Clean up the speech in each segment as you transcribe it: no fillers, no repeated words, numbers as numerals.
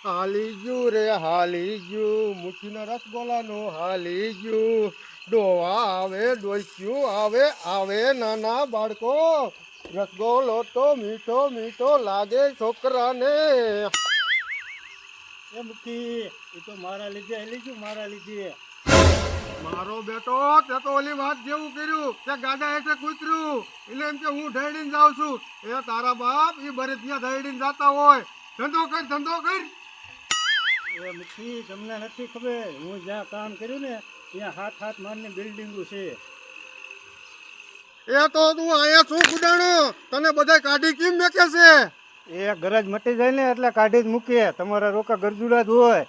હાલી ગયું રે હાલી ગયું મુઠીના રસગોલાનું હાલી ગયું ડોવા આવે ડોસ્યું આવે આવે નાના બાળકો રસગોલો તો મીઠો મીઠો લાગે છોકરાને. એ મુખી એ તો મારા લીધે હેલી ગયું મારા લીધે. મારો બેટો તે તો ઓલી વાત જેવું કર્યું કે ગાડા હેઠે કૂતર્યું એટલે એમ કે હું ઢળીને જાઉં છું. એ તારા બાપ એ બરેતિયા ઢળીને જતા હોય. ધંધો કર ધંધો કર. એ મુખી તમને નથી ખબર, હું જ્યાં કામ કર્યું ને ત્યાં હાથ હાથ મારની બિલ્ડિંગો છે. એ તો તું અહીંયા શું ગુડાણો તને બધા કાઢી કેમ મેકે છે? એ ગરજ મટી જાય ને એટલે કાઢી જ મૂકીએ, તમારા રોકા ગરજુડા જ હોય.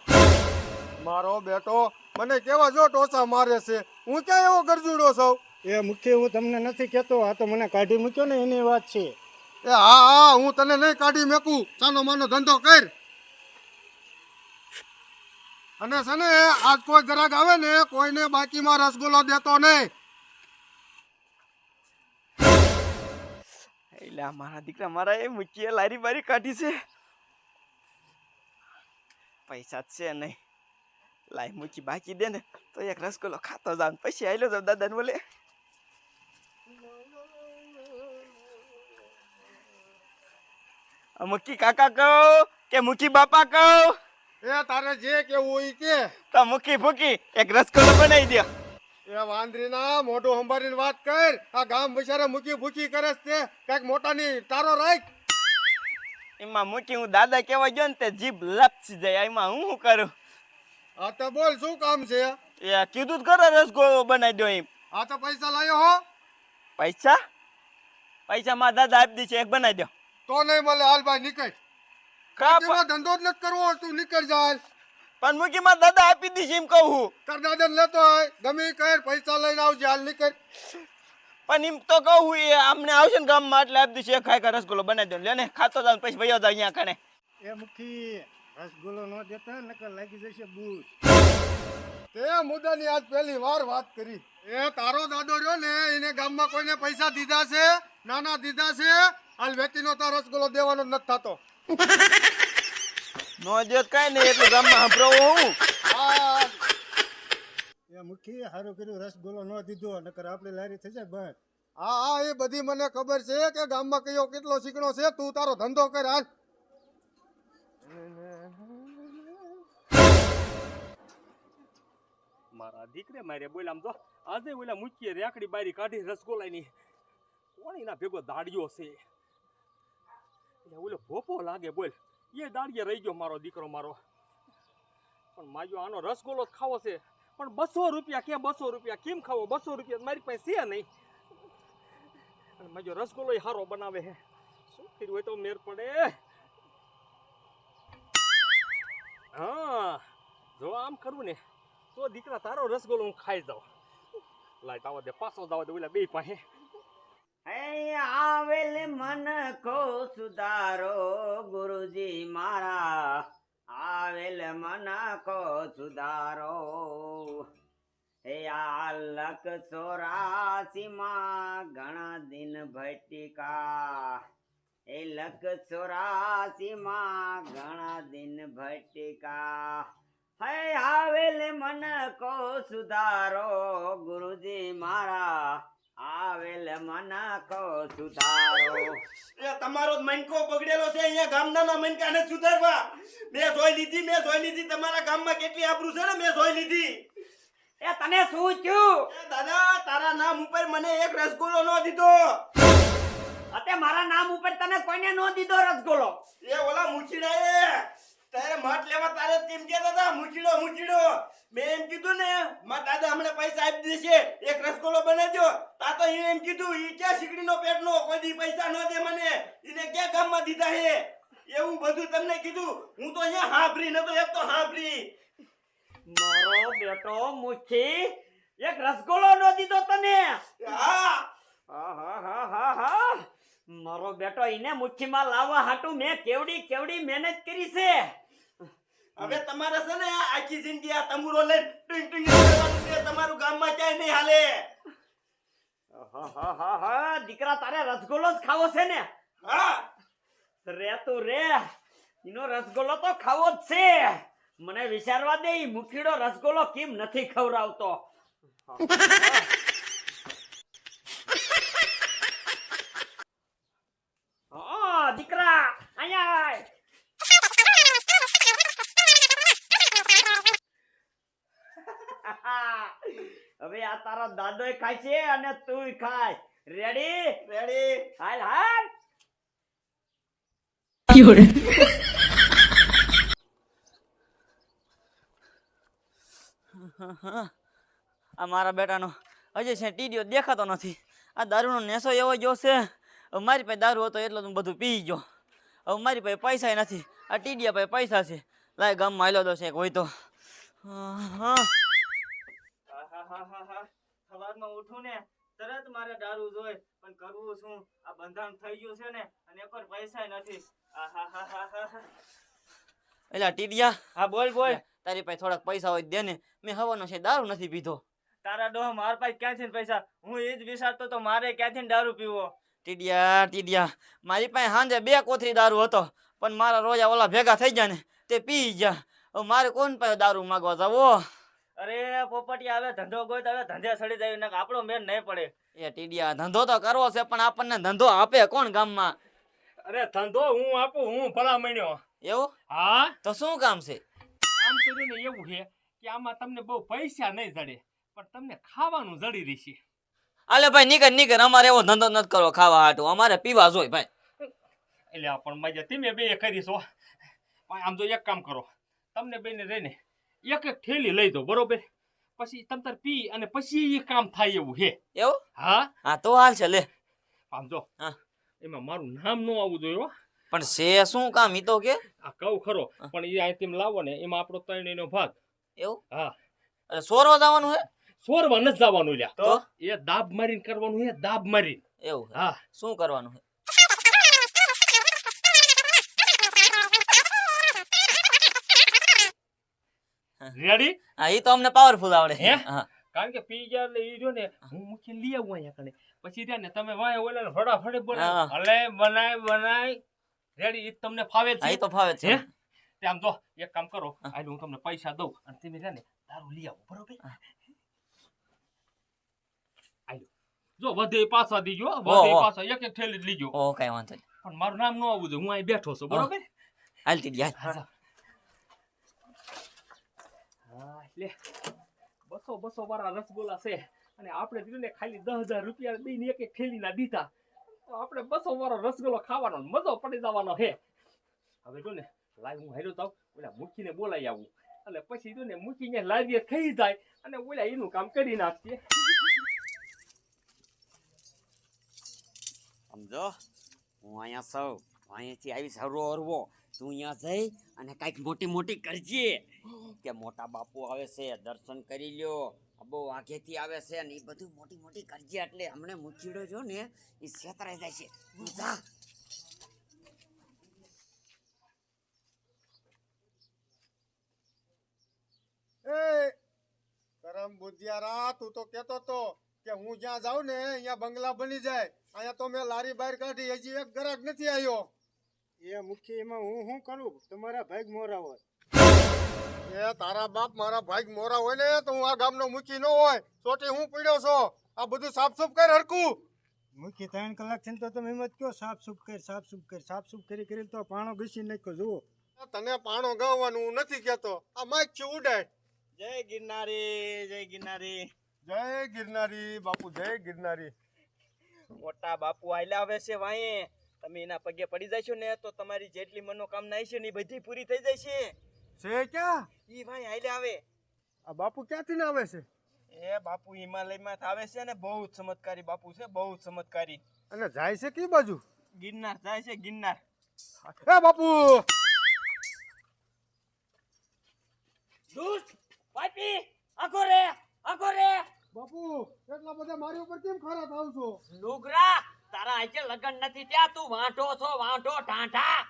મારો બેટો મને કેવા જો ટોચા મારે છે, હું ક્યાં એવો ગરજુડો છું? એ મુખી હું તમને નથી કહેતો, આ તો મને કાઢી મૂક્યો ને એની વાત છે. એ હા હા હું તને નહીં કાઢી મેકું, ચાનો માનો ધંધો કર. અને છે ને આજ કોઈ ગ્રાહક આવે ને કોઈને બાકીમાં રસગુલ્લો દેતો નહીં. એટલે મારા દીકરા મારા એ મૂકીએ લારી બારી કાઢી છે, પૈસા જ છે નહીં. લાઈ મૂકી બાકી દે ને તો એક રસગુલ્લો ખાતો જાવ, પછી આયલો જાવ દાદાને બોલે. મૂકી કાકા કહો કે મૂકી બાપા કહો? એ તારે જે કેવું હોય કે. તો મૂકી ફૂકી એક રસગુલ્લો બનાવી દો. એ વાંદરીના મોઢું સંભાળીને વાત કર. આ ગામ બિચારે મૂકી ભૂકી કરે છે કઈક મોટાની તારો રાખ. એમાં મૂકી હું દાદા કહેવા ગયો ને તે જીભ લપસી જાય, એમાં હું શું કરું? હા તો બોલ શું કામ છે? એ કીધું જ ખરો રસગુલ્લો બનાવી દો એમ. હા તો પૈસા લાયો હો? પૈસા પૈસા મારા દાદા આપી દે છે, એક બનાવી દો. તો નહીં મળે, હાલ ભાઈ નીકળ. કા ધંધો જ નથી કરવો, તું નીકળ જાય. પણ મૂકી મારા દાદા આપી દીધી એમ કહું હું. તાર દાદા લેતો હોય ગમે ઈ કર, પૈસા લઈને આવજે, હાલ નીકળ. પણ એમ તો કહું હું એ અમને આવશે ને ગામમાં એટલે આપી દીધી, એક ખાઈ રસગુલ્લો બનાવી દો. લે ને ખાતો જાવ પછી ભૈયો જાવ અહીંયા કણે. એ મુખી રસગુલ્લો ન દેતા નકર લાગી જશે બૂસ. તે મુદ્દાની આજ પહેલી વાર વાત કરી. એ તારો દાદો રહ્યો ને એને ગામમાં કોઈને પૈસા દીધા છે? નાના દીધા છે? હાલ વેચીનો તાર રસગુલ્લો દેવાનો જ નથી થતો. નો દેત કઈ નહીં એટલે ગામમાં સંભળાવો હું. હા એ મુખી સારું કર્યું રસગુલ્લો ન દીધો, નકર આપણે લારી થઈ જાય બંધ. હા હા એ બધી મને ખબર છે કે ગામમાં કયો કેટલો શીખણો છે. તું તારો ધંધો કર હાલ. મારા દીકરે મારે બોલ આમ તો આજે ઓલા મૂકીએ રેકડી બારી કાઢી રસગોલાની કોણી ના ભેગો દાડિયો છે. એટલે ઓલો ભોપો લાગે બોલ એ દાડિયા રહી ગયો મારો દીકરો મારો. પણ માજો આનો રસગોલો જ ખાવો છે, પણ 200 રૂપિયા કે 200 રૂપિયા કેમ ખાવો? 200 રૂપિયા મારી પાસે છે નહીં. અને માજો રસગોલો એ સારો બનાવે છે, શું કર્યું હોય તો મેર પડે. હા જો આમ કરવું ને તો દીકરા તારો રસગોલો હું ખાઈ જાઉં. લાઈટ આવવા દે, પાછો જવા દે ઓલા બે પાસે. હે આવેલ મન કો સુધારો ગુરુજી મારા, આવેલ મન કો સુધારો. હે આ લક 84 માં ઘણા દિન ભટકા, એ લક 84 માં ઘણા દિન ભટકા. હે આવેલ મન કો સુધારો ગુરુજી મારા, આવેલ મન કો સુધારો. એ તમારો મનકો બગડેલો છે, અહીંયા ગામના મનકાને સુધારવા. મેં જોઈ લીધી તમારા ગામમાં કેટલી આબરૂ છે ને, મેં જોઈ લીધી. એ તને શું થયું? એ દાદા તારા નામ ઉપર મને એક રસગુલ્લો નો દીધો. અતે મારા નામ ઉપર તને કોઈને નો દીધો રસગુલ્લો? એ ઓલા મુચીડાએ તારે મત લેવા તારે તેમ કહેતા હતા મુચીડો. મેં એમ કીધું ને મારા દાદા હમણાં પૈસા આપી દેશે, એક રસગુલ્લો બનાવજો. તા તો એમ કીધું ઈ ક્યાં શીકડીનો પેટનો, કોઈ દી પૈસા ન દે મને, એને ક્યાં ગામમાં દીધા હે? એવું બધું તમને કીધું. હું તો અહીંયા હાંભરી નતો, એક તો હાંભરી. મારો બેટો મુખી એક રસગુલ્લો નો દીધો તને? હા મારો બેટો એને મુઠ્ઠીમાં લાવવા હાટુ મેં કેવડી મહેનત કરી છે. હવે તમારે છે ને આખી જિંદગી આ તંબુરો લઈને ટિંગ ટિંગ કરવાનું છે, તમારું ગામમાં ક્યાંય નહીં હાલે. દીકરા તારે રસગુલ્લો જ ખાવો છે ને? હા રે તું રે, એનો રસગોલો તો ખાવો જ છે. મને વિચારવા દે ઈ મુઠીડો રસગોલો કેમ નથી ખવડાવતો. દીકરા અહીંયા આય. હવે આ તારો દાદોય ખાય છે અને તુંય ખાય. રેડી રેડી હાલ હાલ. આ મારા બેટાનો હજી છે ટીડીઓ દેખાતો નથી. આ દારૂનો નેસો એવો ગયો છે. હવે મારી પાસે દારૂ હતો એટલો તો બધું પી ગયો. હવે મારી પાસે પૈસા નથી. આ ટીડીયા પાસે પૈસા છે. લાય ગામમાં હાલ્યો દો છે હોય તો. સવારમાં ઉઠું ને તરત મારે દારૂ જોઈ પણ કરવું શું? આ બંધારણ થઈ ગયું છે ને અને એક પૈસા નથી. એલા ટીડિયા, હા બોલ બોલ. તારી પાસે થોડાક પૈસા હોય દે ને. મેં હવાનો છે દારૂ નથી પીધો. તારા ડોહ મારા પાસે ક્યાંથી પૈસા? હું એ જ વિચારતો તો મારે ક્યાંથી દારૂ પીવો. ટીડિયા ટીડિયા, મારી પાસે સાંજે 2 કોથળી દારૂ હતો પણ મારા રોજા ઓલા ભેગા થઈ ગયા ને તે પી ગયા. હવે મારે કોણ પાસે દારૂ માંગવા જાવો? અરે પોપટી આવે ધંધો ગોત હવે ધંધે સડી જાય ને આપણો મેળ નહીં પડે. એ ટીડિયા ધંધો તો કરવો છે પણ આપણને ધંધો આપે કોણ ગામમાં? અરે ધંધો હું આપું, હું ભલા મણ્યો. એવું? હા, તો શું કામ છે? કામ તો ને એવું છે કે આમાં તમને બહુ પૈસા નહીં જડે પણ તમને ખાવાનું જડી રહેશે. આલે ભાઈ નીકળ નીકળ, અમારે એવો ધંધો નથી કરવો ખાવા હાટું, અમારે પીવા જોઈએ ભાઈ. એટલે પણ મજા તમે બે કરીશો. આમ તો એક કામ કરો, તમને બેને રહીને એક એક થેલી લઈ દો બરોબર, પછી તમ તાર પી અને પછી એ કામ થાય એવું છે. એવું? હા હા તો હાલ છે લે. આમ જો હા, એમાં મારું નામ ન આવવું જોઈએ હો. પણ છે શું કામ ઈ તો કે? આ કહું ખરો પણ એ આ તેમ લાવો ને એમાં આપણો 3 ભાગ. એવું? હા. અરે સોરવા જવાનું હે? સોરવા નથી જવાનું લ્યા. તો એ દાબ મારીને કરવાનું છે, દાબ મારીને. એવું? હા. શું કરવાનું છે? રેડી? હા ઈ તો અમને પાવરફુલ આવડે. હે? હા. કારણ કે પી ગયા એટલે ઈ જો ને હું મૂકી લઈ આવું અહીંયા કને પછી ત્યાં ને તમે વાય ઓલા ફટાફટ બનાવો. હા. હલે બનાય રેડી. ઈ તમને ફાવે હા છે? ઈ તો ફાવે છે. હે? આમ જો એક કામ કરો, આજે હું તમને પૈસા દઉં અને તમે છે ને દારૂ લઈ આવો બરોબર. આજો જો વધે પાછા દીજો, વધે પાછા એક એક થેલી જ લીજો. ઓ કઈ વાંધો નહીં. પણ મારું નામ ન આવવું જોઈએ, હું અહીં બેઠો છું બરોબર. હાલ ટીડિયા. હા લે 200 વાળા રસગોલા છે અને આપણે દીધું ને ખાલી 10,000 રૂપિયા દઈને એક એક થેલી ના દીધા તો આપણે 200 વાળો રસગોલો ખાવાનો મજો પડી જવાનો છે. હવે જો ને લાઈ હું હાર્યો તાવ ઓલા મૂકીને બોલાઈ આવું એટલે પછી જો ને મૂકીને લાવીએ થઈ જાય અને ઓલા એનું કામ કરી નાખીએ. સમજો હું અહીંયા સૌ અહીંયાથી આવીશ હરવો તું અહીંયા જઈ અને કાંઈક મોટી મોટી કરજે કે મોટા બાપુ આવે છે દર્શન કરી લ્યો, બહુ આગેથી આવે છે ને એ બધું મોટી મોટી કરજે એટલે હમણે મુચીડો જો ને એ છેતરાઈ જાય છે. તું જા. એ કરમ બુદ્ધિયારા, તું તો કેતો તો કે હું જ્યાં જાઉં ને અહીંયા બંગલા બની જાય. અહીંયા તો મેં લારી બહાર કાઢી, હજી એક ગ્રાહક નથી આવ્યો. એ મુખી એમાં હું શું કરું? તમારા ભાગ મોરા હોય. એ તારા બાપ મારા ભાઈ મોરા હોય ને તો હું આ ગામનો મૂકી ન હોય. ચોટી હું પીડ્યો છો, આ બધું સાફ કર હરકું. મુખી 3 કલાક છે તો તમે એમ જ કહો સાફ કર સાફ કરી કરી તો પાણો ઘસી નાખ્યો. જુઓ તને પાણો ગાવાનું હું નથી કેતો, આ માઇક છે ઉડાય. જય ગિરનારી, જય ગિરનારી. જય ગિરનારી બાપુ, જય ગિરનારી. મોટા બાપુ આયલા આવે છે વાંહે. તમે એના પગે પડી જશો ને તો તમારી જેટલી મનોકામના છે ને બધી પૂરી થઈ જાય છે. છે ક્યાં? ઈ ભાઈ આયલા આવે. આ બાપુ ક્યાંથી ને આવે છે? એ બાપુ હિમાલયમાં આવે છે ને, બહુ જ ચમત્કારી બાપુ છે, બહુ જ ચમત્કારી. અને જાય છે કઈ બાજુ? ગિરનાર જાય છે, ગિરનાર. એ બાપુ દુષ્ટ પાપી આખો રે બાપુ એટલા બધા મારી ઉપર કેમ ખરા થાવ છો? લુગરા તારા આજે લગન નથી ત્યાં તું વાંઢો છો, વાંઢો ઢાંઢા.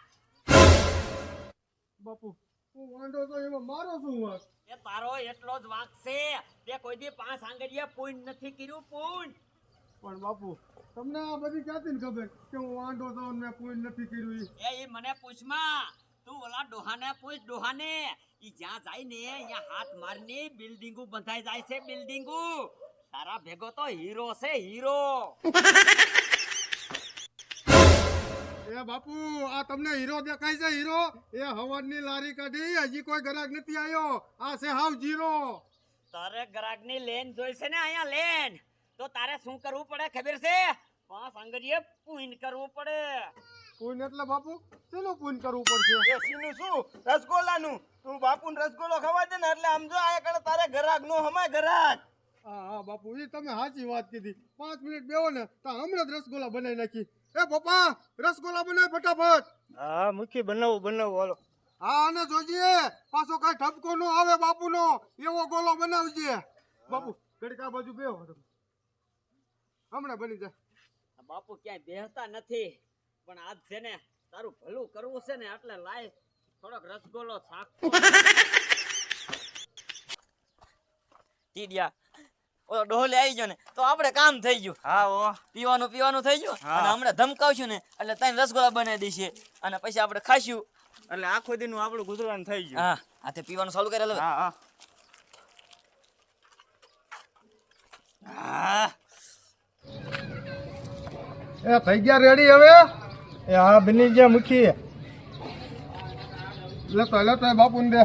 બાપુ હું વાંઢો તો એમાં મારો શું વાંક? એ તારો એટલો જ વાંક છે તે કોઈ દી 5 આંગળીએ પૂન નથી કર્યું પૂન. પણ બાપુ તમને આ બધી ક્યાંથી ને ખબર કે હું વાંઢો છું ને મેં પૂન નથી કર્યું? એ મને પૂછમાં તું ઓલા ડોહાને પૂછ ડોહાને ઈ જ્યાં જાય ને અહીંયા હાથ મારીને બિલ્ડિંગો બંધાઈ જાય છે બિલ્ડિંગો તારા ભેગો તો હીરો છે હીરો એ બાપુ આ તમને હીરો દેખાય છે હીરો એ હવનની લારી કાઢી હજી કોઈ ગ્રાહક નથી આવ્યો આ છે હાવ જીરો તારે ગ્રાહકની લેન જોઈશે ને અહીંયા લેન તો તારે શું કરવું પડે ખબર છે 5 આંગળીએ પૂન કરવું પડે પૂન એટલે બાપુ શેનું પૂન કરવું પડશે એસીનું શું રસગોલાનું તું બાપુને રસગોલો ખવાય દે ને એટલે આમ જો આયા કરે તારે ગ્રાહક નો હમાય ગ્રાહક હા બાપુ એ તમે સાચી વાત કીધી 5 મિનિટ બેહો ને તો હમણાં જ રસગોલા બનાવી નાખી એ પપ્પા રસગોલા બનાવ ફટાફટ હા મુખી બનાવું હાલો. હા અને જોજે પાછો કઈ ઠપકો નો આવે બાપુનો એવો ગોલો બનાવજે બાપુ ગડકા બાજુ બેહો તમે હમણાં બની જાય બાપુ ક્યાંય બેહતા નથી પણ આજ છે ને તારું ભલું કરવું છે ને એટલે લાય થોડોક રસગોલો શાક ટીડિયા ઓલો ડોલે આવી ગયો ને તો આપણે કામ થઈ ગયું. હા ઓ પીવાનું થઈ ગયું અને હમણાં ધમકાવશું ને એટલે ત્રણ રસગોલા બનાવી દઈશું અને પછી આપણે ખાશું એટલે આખો દીનું આપણું ગુજરાન થઈ ગયું. હા આ તે પીવાનું ચાલુ કરે હા હા હા એ થઈ ગયા રેડી હવે એ હા બની ગયા મુખી. લેતો બાપુને દે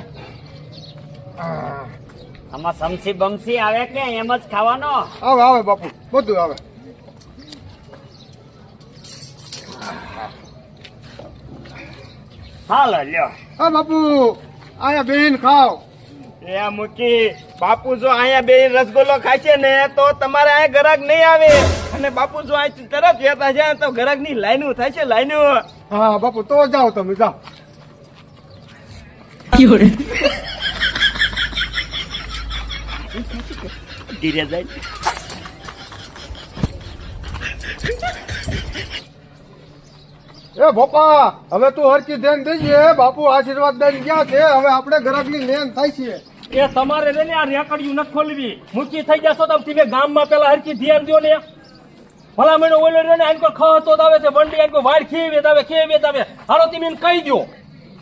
આમાં સમસી બમસી આવે કે એમ જ ખાવાનો આવે બાપુ બધું આવે હાલો લ્યો હા બાપુ આયા બેન ખાવ એ મૂકી બાપુ જો અહીંયા બે રસગોલો ખાય છે ને તો તમારે અહીંયા ગ્રાહક નહીં આવે અને બાપુ જો અહીં તરત જતા છે તો ગ્રાહક ની લાઈનો થાય છે લાઈનો. હા બાપુ તો જાઓ તમે જાઓ ધીરે જાય એ ભોપા હવે તું હરકી ધ્યાન દેજે બાપુ આશીર્વાદ દઈને ગયા છે હવે આપણે ગ્રાહકની લેન થાય છે એ તમારે રે ને આ રેકડિયું ન ખોલવી મૂકી થઈ જશો તો તમે ગામમાં પેલા હરકી ધ્યાન દો ને ભલા મહિનો ઓલો રે ને આનકો ખતો આવે છે બંડી આનકો વાડ ખેવે આવે હાલો તમે એને કહી દો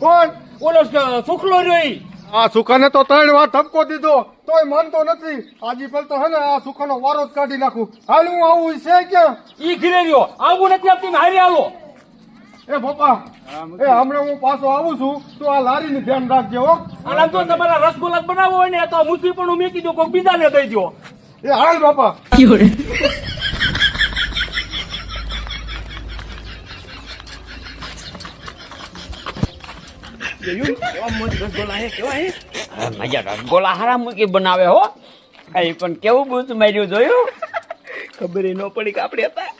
કોણ ઓલો સુખલો રહ્યો આ સુખાને તો 3 વાર ધબકો દીધો તોય માનતો નથી આજી પર તો હે ને આ સુખાનો વારો જ કાઢી નાખું હાલ હું આવું છે ક્યાં ઈ ઘીરે રહ્યો આવું નથી આપતી હારે હાલો. એ ભોપા એ હમણાં હું પાછો આવું છું તો આ લારીનું ધ્યાન રાખજે હો અને આમ જો તમારા રસગુલ્લા બનાવવો હોય ને તો મૂકી પણ મેકી દો કોઈક બીજાને દઈ દો. એ હાલ બાપા મજા રસગોલા હારા મૂકી બનાવે હો એ પણ કેવું બૂચ માર્યું જોયું ખબર ન પડી કે આપણે હતા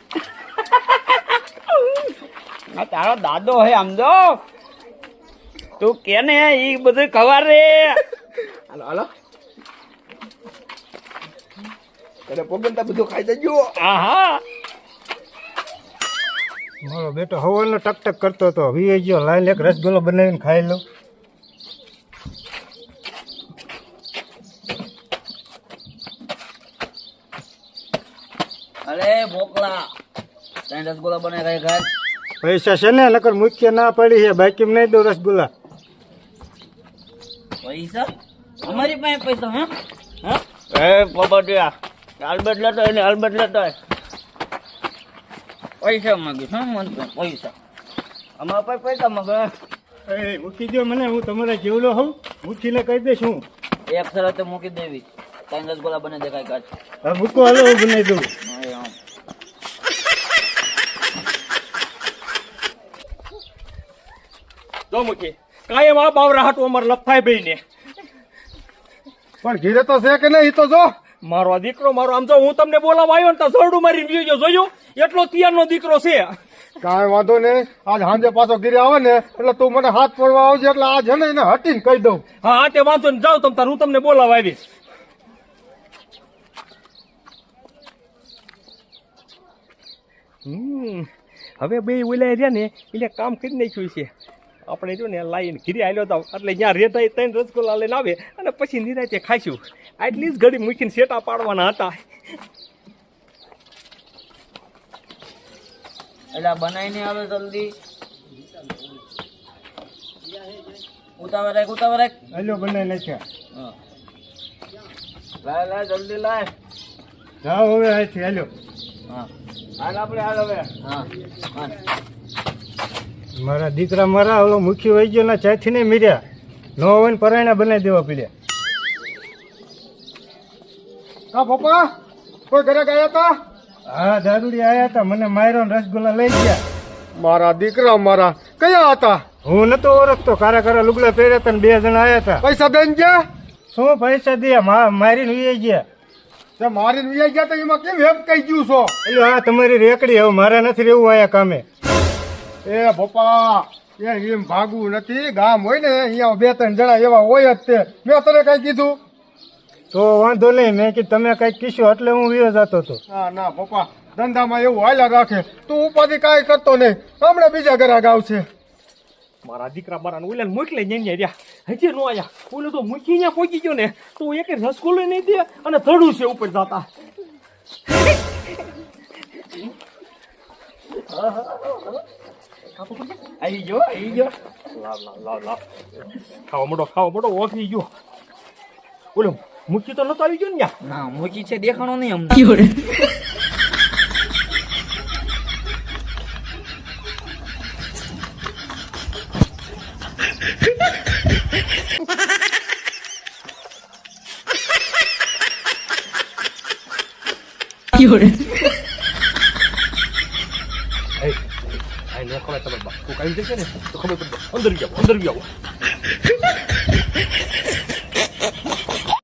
આ તારો દાદો હે આમ જો તું કે ને ઈ બધું ખબર રે હાલો હાલો કરે પોગંતા બધું ખાઈ દેજો. આહા મારો બેટો હવનનો ટક કરતો હતો વી ગયો લાઈન એક રસગુલ્લો બનાવીને ખાઈ લો. અરે બોકલા ત્રણ રસગોલા બનાવી ઘર પૈસા છે ને નકર મુખ્ય ના પડી છે બાકી નહીં દો રસગુલ્લા. પૈસા અમારી પાસે પૈસા હે એ પોપટિયા આલબટ લેતો એને આલબટ લેતો પૈસા માંગીશ હા મન પૈસા અમારા પાસે પૈસા માંગે એ મૂકી દો મને હું તમારા જેવલો હોઉં મૂકીને કહી દઈશ હું. એક શરતે મૂકી દેવી ત્રણ રસગોલા બને દેખાય કાઢ હા મૂકો હાલો હું બનાવી દઉં. જો મૂકી કાયમ આ બાવરા હાટું અમારે લફાઈ ભાઈ ને પણ ઘીરે તો છે કે નહીં ઈ તો જો મારો આ દીકરો મારો આમ જો હું તમને બોલાવા આવ્યો ને તો સરડું મારી ગયો જોયું એટલો તિયારનો દીકરો છે. કાંઈ વાંધો નહીં આજ સાંજે પાછો ઘીરે આવે ને એટલે તું મને હાથ પડવા આવજે એટલે આજ હે ને એને હટીને કહી દઉં હા હા તે વાંધો ને જાઓ તમ તાર હું તમને બોલાવા આવીશ. હવે બે ઓલા રહ્યા ને એટલે કામ કરી નાખ્યું છે. આપણે જો ને લાઈને ઘીરે આલ્યો જાવ એટલે જ્યાં રેતા 3 રસગુલ્લા લઈને આવે અને પછી નિરાતે ખાઈશું. આટલી જ ઘડી મૂકીને શેટા પાડવાના હતા. એટલે બનાવીને આવે જલ્દી ઉતાવળ રાખ હાલ્યો બનાવી નાખ્યા લાય જલ્દી લાય જાઓ હવે અહીંથી હાલ્યો હાલ હવે મારા દીકરા મારા ઓલો મુખી વહી ગયો ના ચાથી નહીં મીર્યા નો હોય ને પરાયણા બનાવી દેવા પડ્યા. હા પપ્પા કોઈ ઘરે ગયા હતા? હા દારૂડી આયા હતા, મને માર્યો ને રસગુલ્લા લઈ ગયા. મારા દીકરા મારા કયા હતા? હું નતો ઓળખતો, કારા કારા લુગડા પહેર્યા હતા ને 2 જણા આયા હતા. પૈસા દઈને ગયા? શું પૈસા દે મારીને વી ગયા. તે મારીને વિયા ગયા તો એમાં કેમ હેપ કહી ગયું છો? એટલે હા તમારી રેકડી, હવે મારે નથી રહેવું આયા કામે. એ પપ્પા એ એમ ભાગવું નથી, ગામ હોય ને અહીંયા 2-3 જણા એવા હોય જ તે. મેં તને કઈ કીધું? તો વાંધો નહીં, મેં કીધું તમે કઈક કીધું એટલે હું વિયો જતો હતો. ના ના પપ્પા, ધંધામાં એવું હાલ્યા રાખે, તું ઉપાધિ કાંઈ કરતો નહીં, હમણાં બીજા ગ્રાહક આવશે. મારા દીકરા મારા ઓલા મોકલે ને રહ્યા હજી નો આયા. ઓલો તો મૂકી ત્યાં પહોંચી ગયો ને તો એક રસગુલ્લો નહીં દે અને થડું છે ઉપર જતા. આવી ગયો લાવ ખાવા મોટો ઓફી ગયો. ઓલો મૂકી તો નતો આવી ગયો ને ત્યાં. ના મૂકી છે દેખાણો નહીં અમને. ખબર તમે તું કઈ જશે ને તો ખબર પડે અંદર જાઓ